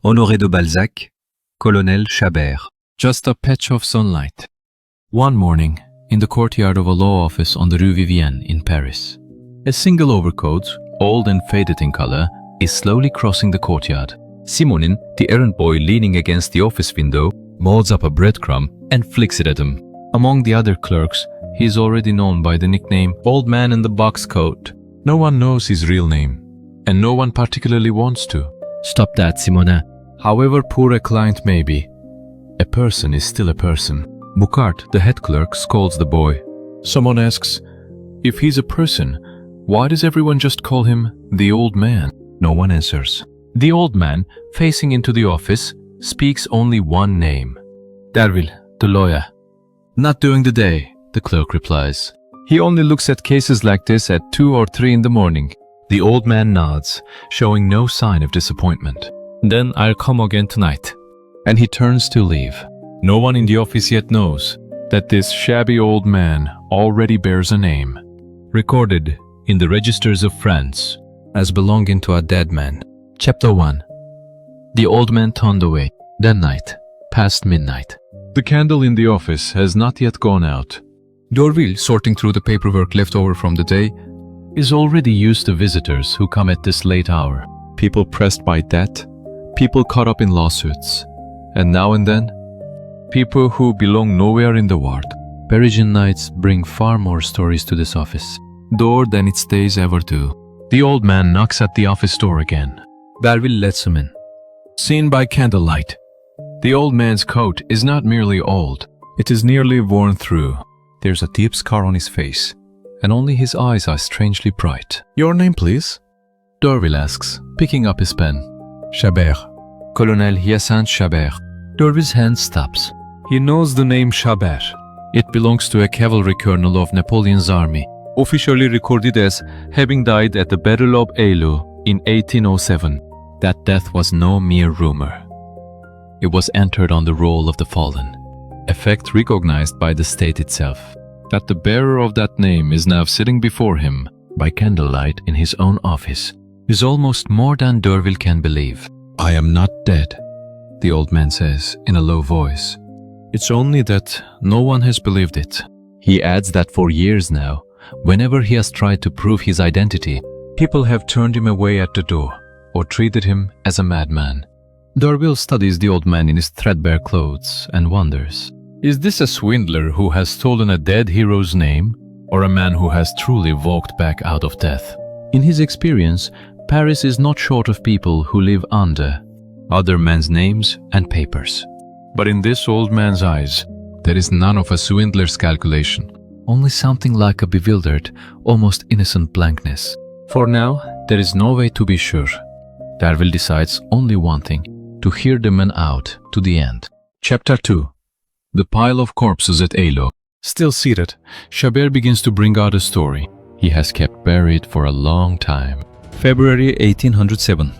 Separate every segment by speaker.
Speaker 1: Honoré de Balzac, Colonel Chabert.
Speaker 2: Just a patch of sunlight. One morning, in the courtyard of a law office on the Rue Vivienne in Paris, a single overcoat, old and faded in color, is slowly crossing the courtyard. Simonin, the errand boy leaning against the office window, molds up a breadcrumb and flicks it at him. Among the other clerks, he is already known by the nickname Old Man in the Box Coat.
Speaker 3: No one knows his real name, and no one particularly wants to.
Speaker 2: Stop that, Simonin. However poor a client may be, a person is still a person. Boucard, the head clerk, scolds the boy.
Speaker 3: Someone asks, if he's a person, why does everyone just call him the old man?
Speaker 2: No one answers. The old man, facing into the office, speaks only one name. Derville, the lawyer. Not during the day, the clerk replies. He only looks at cases like this at 2 or 3 in the morning. The old man nods, showing no sign of disappointment. Then I'll come again tonight. And he turns to leave.
Speaker 3: No one in the office yet knows that this shabby old man already bears a name,
Speaker 2: Recorded in the registers of France as belonging to a dead man. Chapter 1. The old man turned away. That night, past midnight.
Speaker 3: The candle in the office has not yet gone out.
Speaker 2: Derville, sorting through the paperwork left over from the day, is already used to visitors who come at this late hour.
Speaker 3: People pressed by debt, people caught up in lawsuits, and now and then, people who belong nowhere in the world.
Speaker 2: Parisian nights bring far more stories to this office door than its days ever do. The old man knocks at the office door again. Derville lets him in.
Speaker 3: Seen by candlelight, the old man's coat is not merely old, it is nearly worn through.
Speaker 2: There's a deep scar on his face, and only his eyes are strangely bright.
Speaker 3: Your name, please?
Speaker 2: Derville asks, picking up his pen.
Speaker 3: Chabert.
Speaker 2: Colonel Hyacinthe Chabert. Derville's hand stops. He knows the name Chabert. It belongs to a cavalry colonel of Napoleon's army, officially recorded as having died at the Battle of Eylau in 1807. That death was no mere rumor. It was entered on the roll of the fallen, a fact recognized by the state itself.
Speaker 3: That the bearer of that name is now sitting before him
Speaker 2: by candlelight in his own office is almost more than Derville can believe.
Speaker 3: I am not dead, the old man says in a low voice.
Speaker 2: It's only that no one has believed it. He adds that for years now, whenever he has tried to prove his identity, people have turned him away at the door or treated him as a madman. Derville studies the old man in his threadbare clothes and wonders, is this a swindler who has stolen a dead hero's name, or a man who has truly walked back out of death? In his experience, Paris is not short of people who live under other men's names and papers.
Speaker 3: But in this old man's eyes, there is none of a swindler's calculation.
Speaker 2: Only something like a bewildered, almost innocent blankness. For now, there is no way to be sure. Derville decides only one thing, to hear the man out to the end.
Speaker 3: Chapter 2. The pile of corpses at Eylau.
Speaker 2: Still seated, Chabert begins to bring out a story he has kept buried for a long time. February 1807.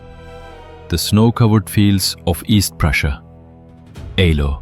Speaker 2: The snow-covered fields of East Prussia. Eylau.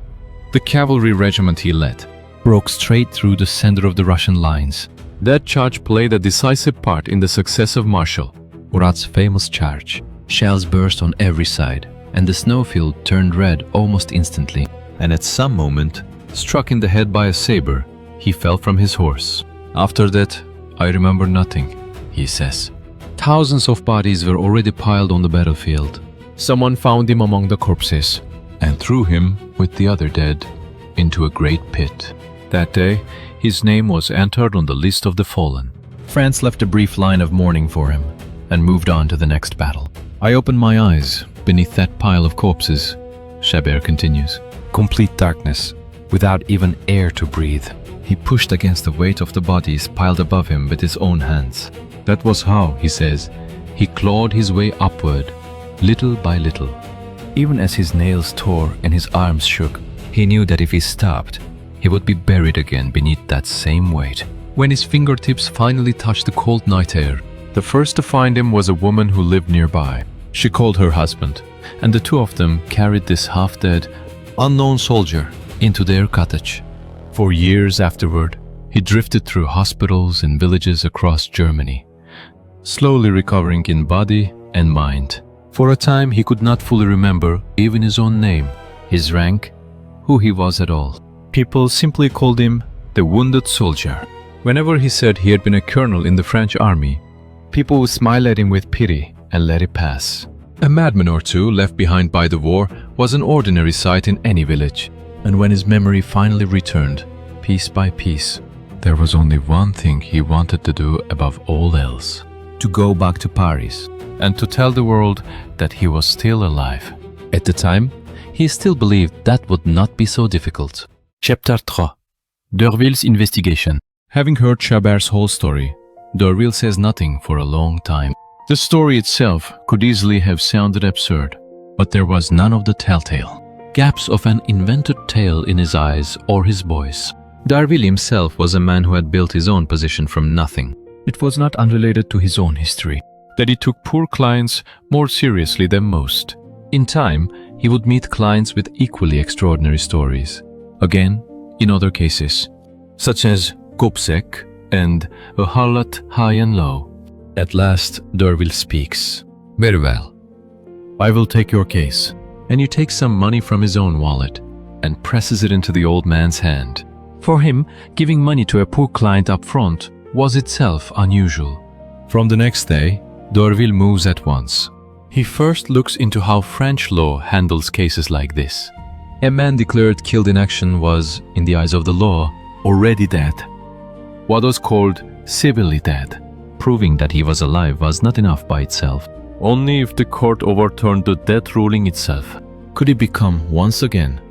Speaker 2: The cavalry regiment he led broke straight through the center of the Russian lines.
Speaker 3: That charge played a decisive part in the success of Marshal
Speaker 2: Murat's famous charge. Shells burst on every side, and the snowfield turned red almost instantly. And at some moment, struck in the head by a saber, he fell from his horse. After that, I remember nothing, he says. Thousands of bodies were already piled on the battlefield. Someone found him among the corpses and threw him, with the other dead, into a great pit. That day, his name was entered on the list of the fallen. France left a brief line of mourning for him and moved on to the next battle. I opened my eyes beneath that pile of corpses, Chabert continues. Complete darkness, without even air to breathe. He pushed against the weight of the bodies piled above him with his own hands. That was how, he says, he clawed his way upward, little by little. Even as his nails tore and his arms shook, he knew that if he stopped, he would be buried again beneath that same weight. When his fingertips finally touched the cold night air, the first to find him was a woman who lived nearby. She called her husband, and the two of them carried this half-dead, unknown soldier into their cottage. For years afterward, he drifted through hospitals and villages across Germany, slowly recovering in body and mind. For a time he could not fully remember even his own name, his rank, who he was at all. People simply called him the wounded soldier. Whenever he said he had been a colonel in the French army, people would smile at him with pity and let it pass. A madman or two left behind by the war was an ordinary sight in any village. And when his memory finally returned, piece by piece, there was only one thing he wanted to do above all else: to go back to Paris and to tell the world that he was still alive. At the time, he still believed that would not be so difficult. Chapter 3. Derville's investigation. Having heard Chabert's whole story, Derville says nothing for a long time. The story itself could easily have sounded absurd, but there was none of the telltale gaps of an invented tale in his eyes or his voice. Derville himself was a man who had built his own position from nothing. It was not unrelated to his own history that he took poor clients more seriously than most. In time, he would meet clients with equally extraordinary stories. Again, in other cases, such as Gobseck and a harlot high and low. At last, Derville speaks. Very well. I will take your case. And he takes some money from his own wallet and presses it into the old man's hand. For him, giving money to a poor client up front was itself unusual. From the next day, Derville moves at once. He first looks into how French law handles cases like this. A man declared killed in action was, in the eyes of the law, already dead. What was called civilly dead. Proving that he was alive was not enough by itself. Only if the court overturned the death ruling itself could he become once again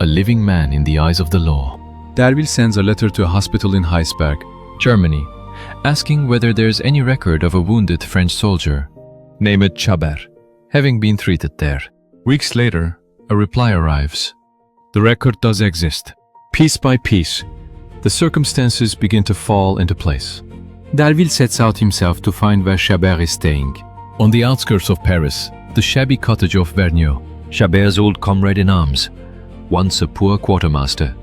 Speaker 2: a living man in the eyes of the law. Derville sends a letter to a hospital in Heisberg, Germany, asking whether there is any record of a wounded French soldier, named Chabert, having been treated there. Weeks later, a reply arrives. The record does exist. Piece by piece, the circumstances begin to fall into place. Derville sets out himself to find where Chabert is staying. On the outskirts of Paris, the shabby cottage of Vergniaud, Chabert's old comrade in arms, once a poor quartermaster.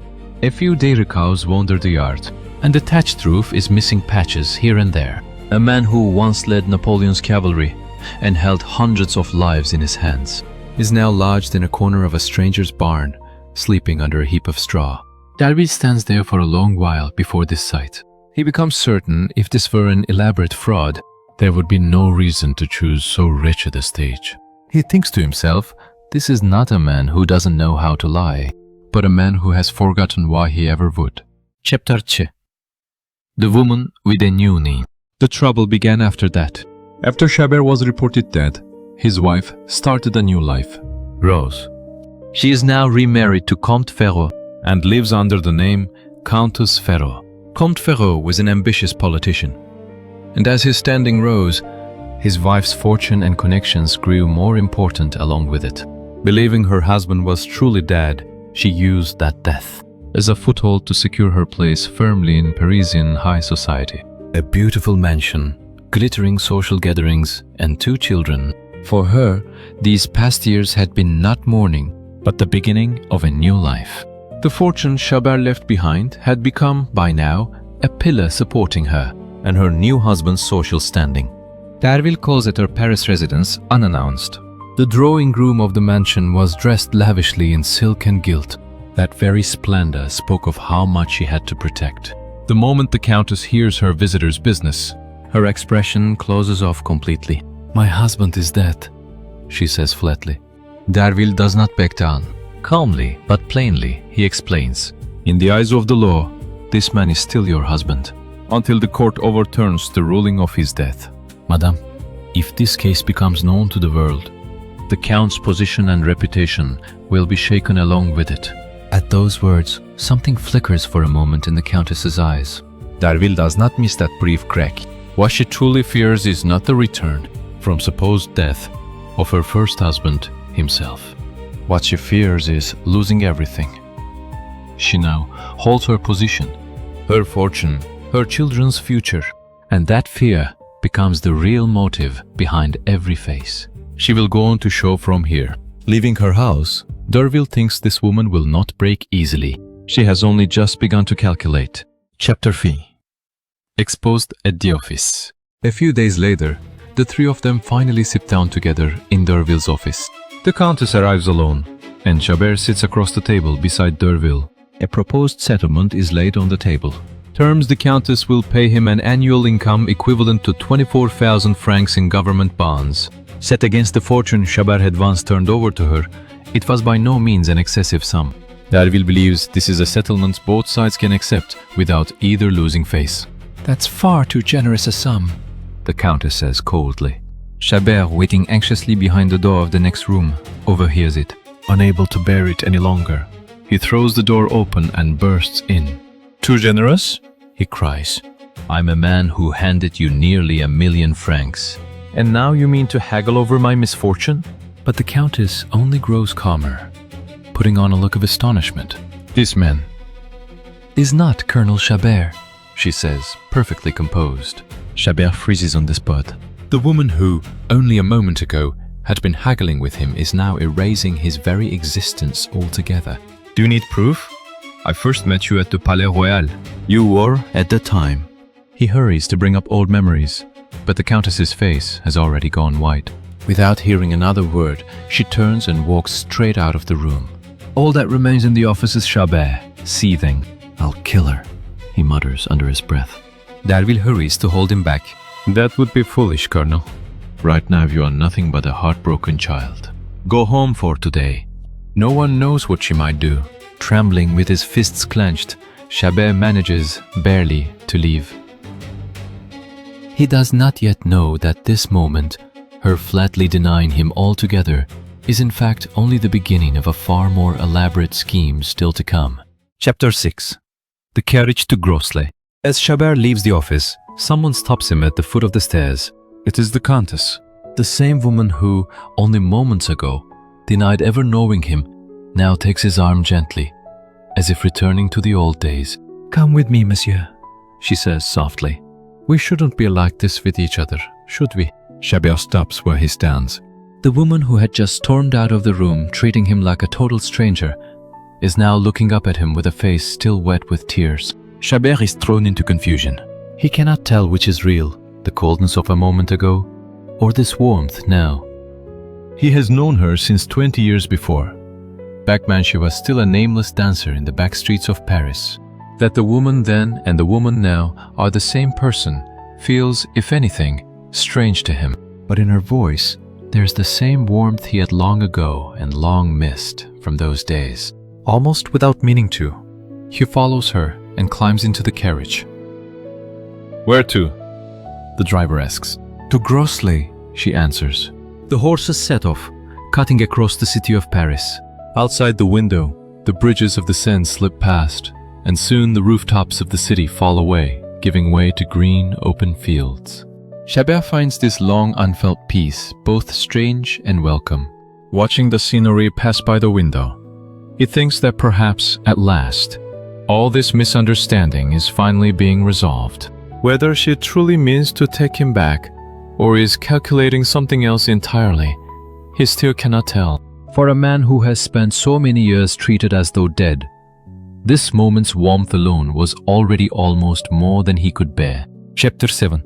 Speaker 2: A few dairy cows wander the yard, and the thatched roof is missing patches here and there. A man who once led Napoleon's cavalry and held hundreds of lives in his hands is now lodged in a corner of a stranger's barn, sleeping under a heap of straw. Derville stands there for a long while before this sight. He becomes certain if this were an elaborate fraud, there would be no reason to choose so wretched a stage. He thinks to himself, this is not a man who doesn't know how to lie, but a man who has forgotten why he ever would. Chapter 2. The woman with a new name. The trouble began after that. After Chabert was reported dead, his wife started a new life. Rose. She is now remarried to Comte Ferraud and lives under the name Countess Ferraud. Comte Ferraud was an ambitious politician, and as his standing rose, his wife's fortune and connections grew more important along with it. Believing her husband was truly dead, she used that death as a foothold to secure her place firmly in Parisian high society. A beautiful mansion, glittering social gatherings, and 2 children. For her, these past years had been not mourning, but the beginning of a new life. The fortune Chabert left behind had become, by now, a pillar supporting her and her new husband's social standing. Derville calls at her Paris residence unannounced. The drawing room of the mansion was dressed lavishly in silk and gilt. That very splendor spoke of how much she had to protect. The moment the Countess hears her visitor's business, her expression closes off completely. "My husband is dead," she says flatly. Derville does not back down. Calmly but plainly, he explains, "In the eyes of the law, this man is still your husband, until the court overturns the ruling of his death. Madame, if this case becomes known to the world, the Count's position and reputation will be shaken along with it." At those words, something flickers for a moment in the Countess's eyes. Derville does not miss that brief crack. What she truly fears is not the return from supposed death of her first husband himself. What she fears is losing everything. She now holds her position, her fortune, her children's future, and that fear becomes the real motive behind every face. She will go on to show from here. Leaving her house, Derville thinks this woman will not break easily. She has only just begun to calculate. Chapter 3. Exposed at the office. A few days later, The three of them finally sit down together in Derville's office.
Speaker 3: The Countess arrives alone, and Chabert sits across the table beside Derville.
Speaker 2: A proposed settlement is laid on the table.
Speaker 3: Terms: the Countess will pay him an annual income equivalent to 24,000 francs in government bonds.
Speaker 2: Set against the fortune Chabert had once turned over to her, it was by no means an excessive sum.
Speaker 3: Derville believes this is a settlement both sides can accept without either losing face.
Speaker 2: That's far too generous a sum, the Countess says coldly. Chabert, waiting anxiously behind the door of the next room, overhears it.
Speaker 3: Unable to bear it any longer, he throws the door open and bursts in.
Speaker 2: "Too generous?" he cries. "I'm a man who handed you nearly 1,000,000 francs. And now you mean to haggle over my misfortune?" But the Countess only grows calmer, putting on a look of astonishment.
Speaker 3: "This man
Speaker 2: is not Colonel Chabert," she says, perfectly composed. Chabert freezes on the spot. The woman who, only a moment ago, had been haggling with him is now erasing his very existence altogether.
Speaker 3: Do you need proof? I first met you at the Palais Royal.
Speaker 2: You were at the time. He hurries to bring up old memories, but the Countess's face has already gone white. Without hearing another word, she turns and walks straight out of the room. All that remains in the office is Chabert, seething. "I'll kill her," he mutters under his breath. Derville hurries to hold him back.
Speaker 3: That would be foolish, Colonel.
Speaker 2: Right now you are nothing but a heartbroken child. Go home for today. No one knows what she might do. Trembling with his fists clenched, Chabert manages, barely, to leave. He does not yet know that this moment, her flatly denying him altogether, is in fact only the beginning of a far more elaborate scheme still to come. Chapter 6. The Carriage to Groslay. As Chabert leaves the office, someone stops him at the foot of the stairs.
Speaker 3: It is the Countess.
Speaker 2: The same woman who, only moments ago, denied ever knowing him, now takes his arm gently, as if returning to the old days. "Come with me, monsieur," she says softly. "We shouldn't be like this with each other, should we?"
Speaker 3: Chabert stops where he stands.
Speaker 2: The woman who had just stormed out of the room, treating him like a total stranger, is now looking up at him with a face still wet with tears. Chabert is thrown into confusion. He cannot tell which is real, the coldness of a moment ago, or this warmth now.
Speaker 3: He has known her since 20 years before, back when she was still a nameless dancer in the back streets of Paris.
Speaker 2: That the woman then and the woman now are the same person feels, if anything, strange to him. But in her voice, there's the same warmth he had long ago and long missed from those days. Almost without meaning to, he follows her and climbs into the carriage.
Speaker 3: "Where to?"
Speaker 2: the driver asks. "To Groslay," she answers. The horses set off, cutting across the city of Paris. Outside the window, the bridges of the Seine slip past, and soon the rooftops of the city fall away, giving way to green, open fields. Chabert finds this long unfelt peace both strange and welcome.
Speaker 3: Watching the scenery pass by the window, he thinks that perhaps, at last, all this misunderstanding is finally being resolved. Whether she truly means to take him back, or is calculating something else entirely, he still cannot tell.
Speaker 2: For a man who has spent so many years treated as though dead, this moment's warmth alone was already almost more than he could bear. Chapter 7.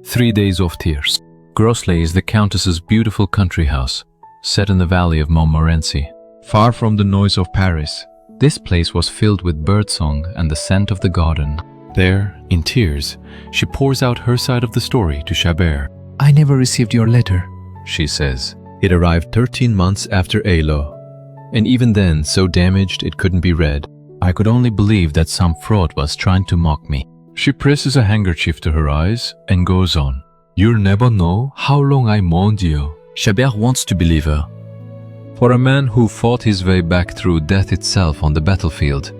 Speaker 2: 3 days of tears. Groslay is the Countess's beautiful country house, set in the valley of Montmorency, far from the noise of Paris. This place was filled with birdsong and the scent of the garden. There, in tears, she pours out her side of the story to Chabert. "I never received your letter," she says. "It arrived 13 months after Eylau, and even then so damaged it couldn't be read. I could only believe that some fraud was trying to mock me."
Speaker 3: She presses a handkerchief to her eyes and goes on.
Speaker 2: "You'll never know how long I mourned you." Chabert wants to believe her. For a man who fought his way back through death itself on the battlefield,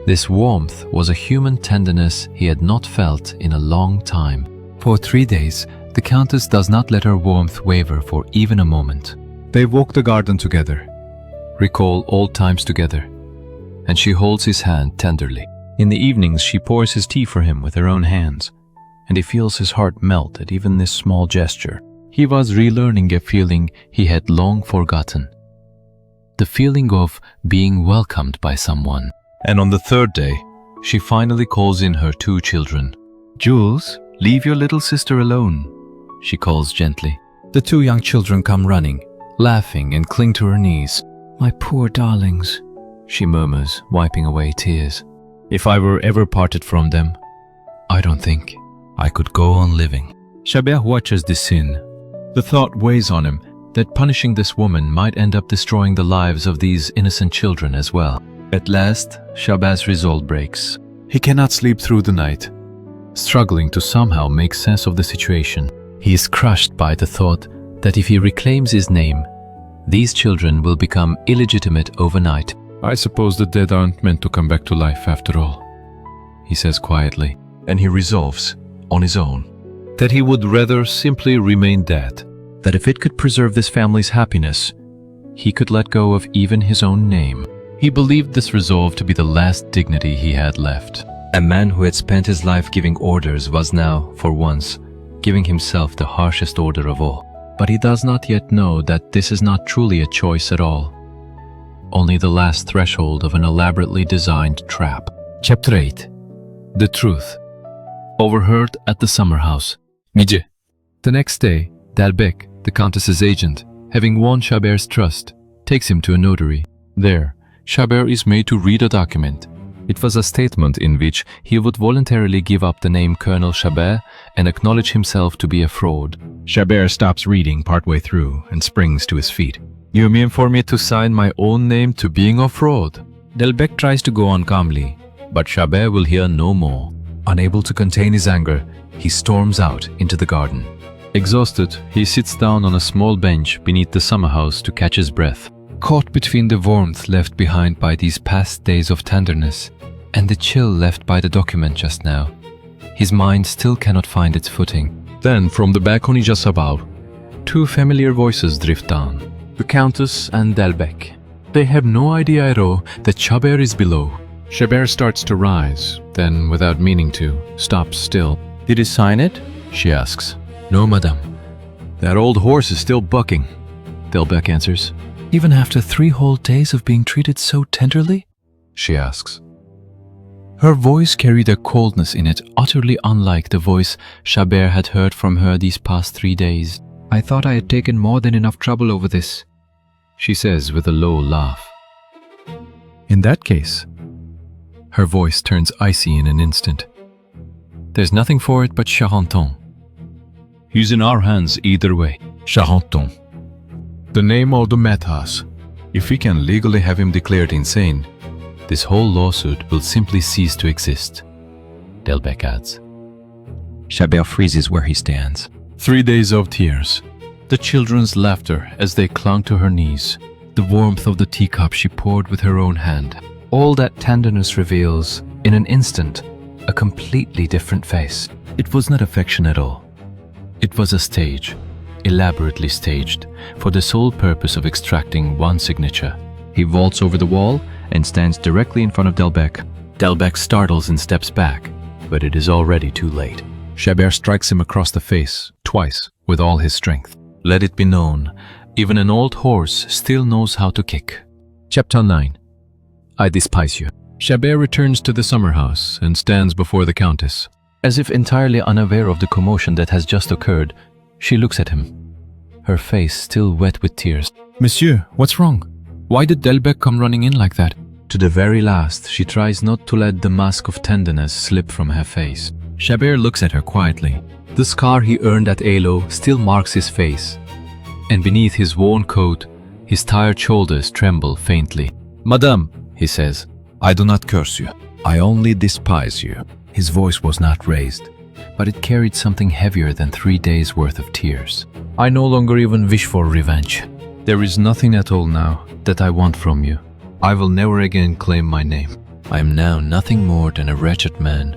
Speaker 2: this warmth was a human tenderness he had not felt in a long time. For 3 days, the Countess does not let her warmth waver for even a moment. They walk the garden together, recall old times together, and she holds his hand tenderly. In the evenings, she pours his tea for him with her own hands, and he feels his heart melt at even this small gesture. He was relearning a feeling he had long forgotten. The feeling of being welcomed by someone. And on the 3rd day, she finally calls in her 2 children. "Jules, leave your little sister alone," she calls gently. The two young children come running, laughing, and cling to her knees. My poor darlings, she murmurs, wiping away tears. If I were ever parted from them, I don't think I could go on living. Chabert watches the scene. The thought weighs on him that punishing this woman might end up destroying the lives of these innocent children as well. At last, Chabert's resolve breaks. He cannot sleep through the night, struggling to somehow make sense of the situation. He is crushed by the thought that if he reclaims his name, these children will become illegitimate overnight.
Speaker 3: I suppose the dead aren't meant to come back to life after all, he says quietly,
Speaker 2: and he resolves, on his own, that he would rather simply remain dead. That if it could preserve this family's happiness, he could let go of even his own name. He believed this resolve to be the last dignity he had left. A man who had spent his life giving orders was now, for once, giving himself the harshest order of all. But he does not yet know that this is not truly a choice at all, only the last threshold of an elaborately designed trap. Chapter 8. The Truth. Overheard at the Summerhouse. Midi. The next day, Dalbec, the Countess's agent, having won Chabert's trust, takes him to a notary. There, Chabert is made to read a document. It was a statement in which he would voluntarily give up the name Colonel Chabert and acknowledge himself to be a fraud. Chabert stops reading partway through and springs to his feet. You mean for me to sign my own name to being a fraud? Dalbec tries to go on calmly, but Chabert will hear no more. Unable to contain his anger, he storms out into the garden. Exhausted, he sits down on a small bench beneath the summerhouse to catch his breath. Caught between the warmth left behind by these past days of tenderness and the chill left by the document just now, his mind still cannot find its footing. Then, from the balcony just above, two familiar voices drift down. The Countess and Dalbec. They have no idea at all that Chabert is below. Chabert starts to rise, then, without meaning to, stops still. Did he sign it? She asks. No, madame. That old horse is still bucking, Dalbec answers. Even after 3 whole days of being treated so tenderly? She asks. Her voice carried a coldness in it utterly unlike the voice Chabert had heard from her these past 3 days. I thought I had taken more than enough trouble over this, she says with a low laugh. In that case, her voice turns icy in an instant. There's nothing for it but Charenton. He's in our hands either way. Charenton. The name of the matters. If we can legally have him declared insane, this whole lawsuit will simply cease to exist, Dalbec adds. Chabert freezes where he stands. 3 days of tears. The children's laughter as they clung to her knees. The warmth of the teacup she poured with her own hand. All that tenderness reveals, in an instant, a completely different face. It was not affection at all. It was a stage, elaborately staged, for the sole purpose of extracting one signature. He vaults over the wall and stands directly in front of Dalbec. Dalbec startles and steps back, but it is already too late. Chabert strikes him across the face, twice, with all his strength. Let it be known, even an old horse still knows how to kick. Chapter 9. I Despise You. Chabert returns to the summerhouse and stands before the Countess. As if entirely unaware of the commotion that has just occurred, she looks at him, her face still wet with tears. Monsieur, what's wrong? Why did Dalbec come running in like that? To the very last, she tries not to let the mask of tenderness slip from her face. Chabert looks at her quietly. The scar he earned at Eylau still marks his face, and beneath his worn coat, his tired shoulders tremble faintly. Madame, he says, I do not curse you. I only despise you. His voice was not raised, but it carried something heavier than 3 days' worth of tears. I no longer even wish for revenge. There is nothing at all now that I want from you. I will never again claim my name. I am now nothing more than a wretched man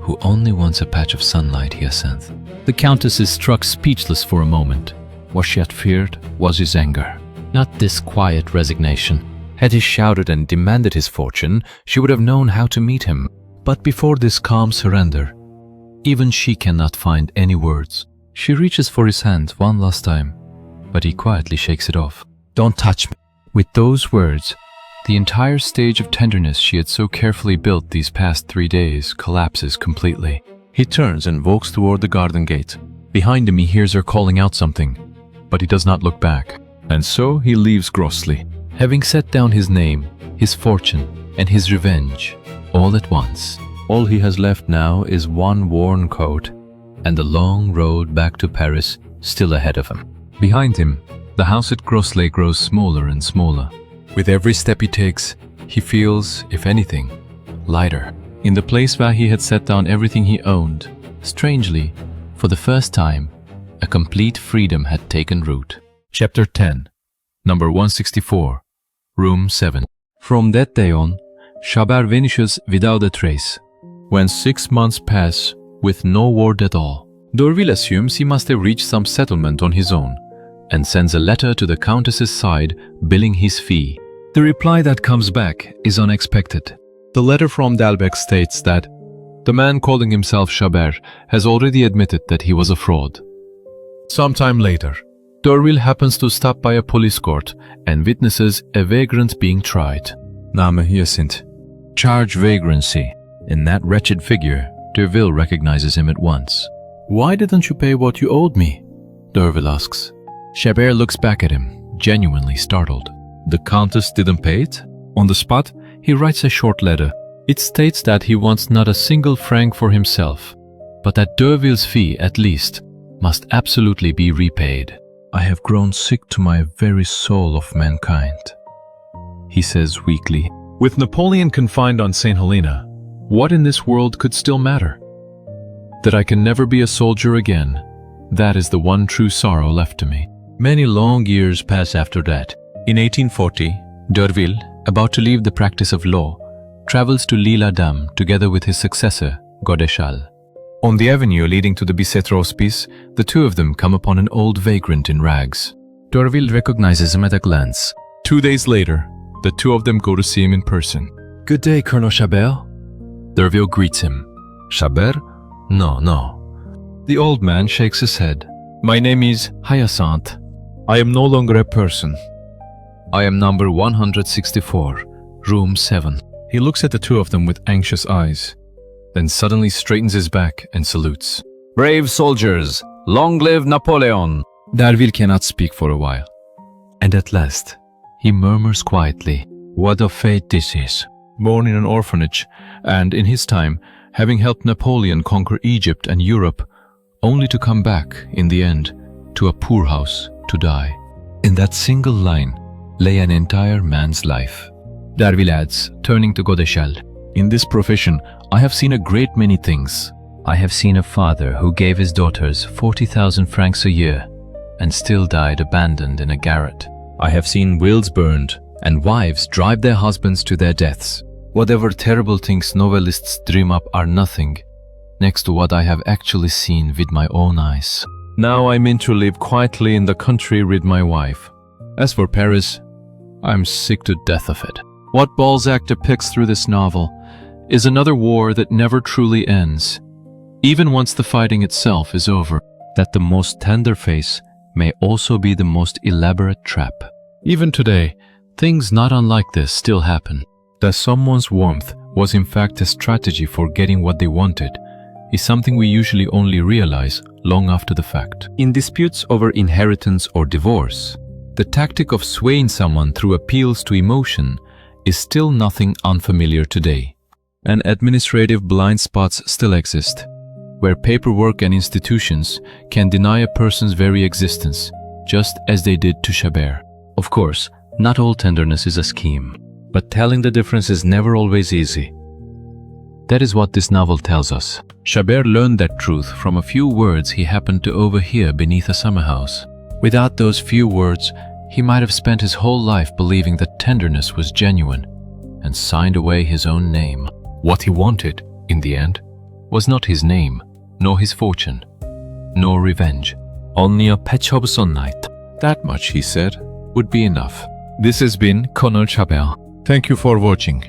Speaker 2: who only wants a patch of sunlight hyacinth. The Countess is struck speechless for a moment. What she had feared was his anger, not this quiet resignation. Had he shouted and demanded his fortune, she would have known how to meet him. But before this calm surrender, even she cannot find any words. She reaches for his hand one last time, but he quietly shakes it off. Don't touch me. With those words, the entire stage of tenderness she had so carefully built these past 3 days collapses completely. He turns and walks toward the garden gate.
Speaker 3: Behind him he hears her calling out something, but he does not look back. And so he leaves Groslay, having set down his name, his fortune, and his revenge, all at once. All he has left now is one worn coat, and the long road back to Paris still ahead of him. Behind him, the house at Groslay grows smaller and smaller. With every step he takes, he feels, if anything, lighter. In the place where he had set down everything he owned, strangely, for the first time, a complete freedom had taken root. Chapter 10, number 164, room 7. From that day on, Chabert vanishes without a trace. When 6 months pass, with no word at all, Derville assumes he must have reached some settlement on his own, and sends a letter to the Countess's side billing his fee. The reply that comes back is unexpected. The letter from Dalbec states that the man calling himself Chabert has already admitted that he was a fraud. Sometime later, Derville happens to stop by a police court and witnesses a vagrant being tried. Name Hyacinth. Charge vagrancy. In that wretched figure, Derville recognizes him at once. "Why didn't you pay what you owed me?" Derville asks. Chabert looks back at him, genuinely startled. The Countess didn't pay it? On the spot, he writes a short letter. It states that he wants not a single franc for himself, but that Derville's fee, at least, must absolutely be repaid. "I have grown sick to my very soul of mankind," he says weakly. With Napoleon confined on St. Helena, what in this world could still matter? That I can never be a soldier again, that is the one true sorrow left to me. Many long years pass after that. In 1840, Derville, about to leave the practice of law, travels to L'Isle-Adam together with his successor, Godeschal. On the avenue leading to the Bicêtre Hospice, the two of them come upon an old vagrant in rags. Derville recognizes him at a glance. 2 days later, the two of them go to see him in person. "Good day, Colonel Chabert." Derville greets him. "Chabert? No. The old man shakes his head. "My name is Hyacinth. I am no longer a person. I am number 164, room 7. He looks at the two of them with anxious eyes, then suddenly straightens his back and salutes. "Brave soldiers! Long live Napoleon!" Derville cannot speak for a while. And at last, he murmurs quietly, "What a fate this is." Born in an orphanage, and in his time, having helped Napoleon conquer Egypt and Europe, only to come back, in the end, to a poorhouse to die. In that single line lay an entire man's life. Derville adds, turning to Godeschal, "In this profession, I have seen a great many things. I have seen a father who gave his daughters 40,000 francs a year and still died abandoned in a garret. I have seen wills burned and wives drive their husbands to their deaths. Whatever terrible things novelists dream up are nothing next to what I have actually seen with my own eyes. Now I mean to live quietly in the country with my wife. As for Paris, I'm sick to death of it." What Balzac depicts through this novel is another war that never truly ends, even once the fighting itself is over. That the most tender face may also be the most elaborate trap. Even today, things not unlike this still happen. That someone's warmth was in fact a strategy for getting what they wanted is something we usually only realize long after the fact. In disputes over inheritance or divorce, the tactic of swaying someone through appeals to emotion is still nothing unfamiliar today. And administrative blind spots still exist, where paperwork and institutions can deny a person's very existence, just as they did to Chabert. Of course, not all tenderness is a scheme, but telling the difference is never always easy. That is what this novel tells us. Chabert learned that truth from a few words he happened to overhear beneath a summerhouse. Without those few words, he might have spent his whole life believing that tenderness was genuine and signed away his own name. What he wanted, in the end, was not his name, nor his fortune, nor revenge. Only a patch of sunlight. That much, he said, would be enough. This has been Colonel Chabert. Thank you for watching.